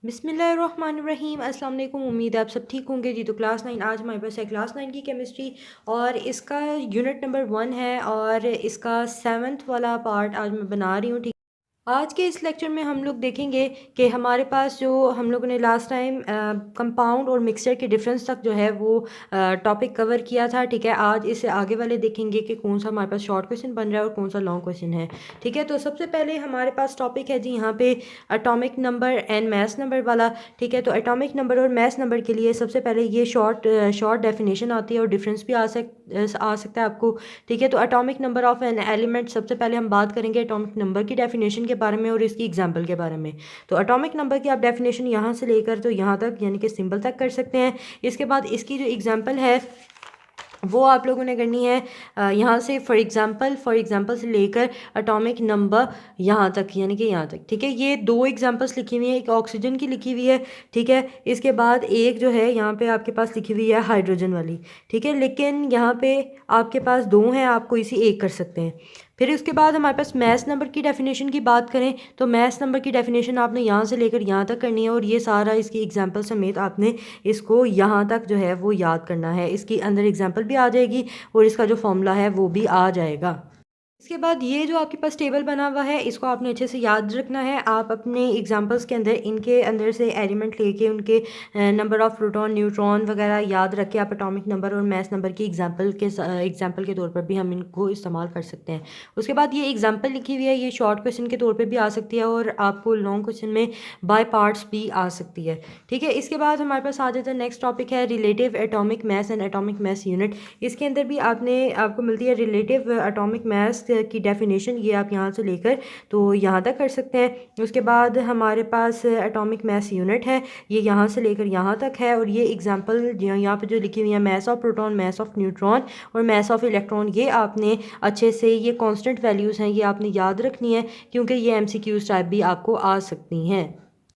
बिस्मिल्लाहिर्रहमानिर्रहीम। अस्सलाम वालेकुम। उम्मीद है आप सब ठीक होंगे जी। तो क्लास 9 आज हमारे पास है क्लास 9 की केमिस्ट्री और इसका यूनिट नंबर 1 है और इसका 7th वाला पार्ट आज मैं बना रही हूँ। ठीक, आज के इस लेक्चर में हम लोग देखेंगे कि हमारे पास जो हम लोगों ने लास्ट टाइम कंपाउंड और मिक्सचर के डिफरेंस तक जो है वो टॉपिक कवर किया था। ठीक है, आज इससे आगे वाले देखेंगे कि कौन सा हमारे पास शॉर्ट क्वेश्चन बन रहा है और कौन सा लॉन्ग क्वेश्चन है। ठीक है, तो सबसे पहले हमारे पास टॉपिक है जी यहाँ पे atomic number and math number वाला। ठीक है, तो एटॉमिक नंबर और मैथ नंबर के लिए सबसे पहले ये शॉर्ट डेफिनेशन आती है और डिफरेंस भी आ सकता है आपको। ठीक है, तो atomic number of an element, सबसे पहले हम बात करेंगे एटॉमिक नंबर की डेफिनेशन के बारे में और इसकी एग्जांपल के बारे में। तो एटॉमिक नंबर की आप डेफिनेशन यहाँ से लेकर तो यहाँ तक यानी कि सिंबल तक कर सकते हैं। इसके बाद इसकी जो एग्जांपल है वो आप लोगों ने करनी है यहाँ से फॉर एग्जांपल से लेकर एटॉमिक नंबर यहाँ तक यानी कि यहाँ तक। ठीक है, ये दो एग्जांपल्स लिखी हुई हैं, एक ऑक्सीजन की लिखी हुई है। ठीक है, इसके बाद एक जो है यहाँ पे आपके पास लिखी हुई है हाइड्रोजन वाली। ठीक है, लेकिन यहाँ पे आपके पास दो हैं, आप कोई सी एक कर सकते हैं। फिर उसके बाद हमारे पास मैथ्स नंबर की डेफिनेशन की बात करें तो मैथ्स नंबर की डेफिनेशन आपने यहाँ से लेकर यहाँ तक करनी है और ये सारा इसकी एग्जांपल समेत आपने इसको यहाँ तक जो है वो याद करना है। इसके अंदर एग्जांपल भी आ जाएगी और इसका जो फॉर्मूला है वो भी आ जाएगा। इसके बाद ये जो आपके पास टेबल बना हुआ है इसको आपने अच्छे से याद रखना है। आप अपने एग्जांपल्स के अंदर इनके अंदर से एलिमेंट लेके उनके नंबर ऑफ प्रोटॉन न्यूट्रॉन वगैरह याद रख के आप एटॉमिक नंबर और मैथ नंबर की एग्जांपल के तौर पर भी हम इनको इस्तेमाल कर सकते हैं। उसके बाद ये एग्जांपल लिखी हुई है, ये शॉर्ट क्वेश्चन के तौर पर भी आ सकती है और आपको लॉन्ग क्वेश्चन में बाय पार्ट्स भी आ सकती है। ठीक है, इसके बाद हमारे पास आ जाता है नेक्स्ट टॉपिक है relative atomic mass and atomic mass unit. इसके अंदर भी आपको मिलती है रिलेटिव एटॉमिक मास की डेफिनेशन, ये आप यहाँ से लेकर तो यहाँ तक कर सकते हैं। उसके बाद हमारे पास एटॉमिक मास यूनिट है, ये यहाँ से लेकर यहाँ तक है और ये एग्जांपल यहाँ पे जो लिखी हुई है mass of proton, mass of neutron और मास ऑफ इलेक्ट्रॉन, ये आपने अच्छे से ये कांस्टेंट वैल्यूज़ हैं, ये आपने याद रखनी है क्योंकि ये एमसीक्यूज टाइप भी आपको आ सकती हैं।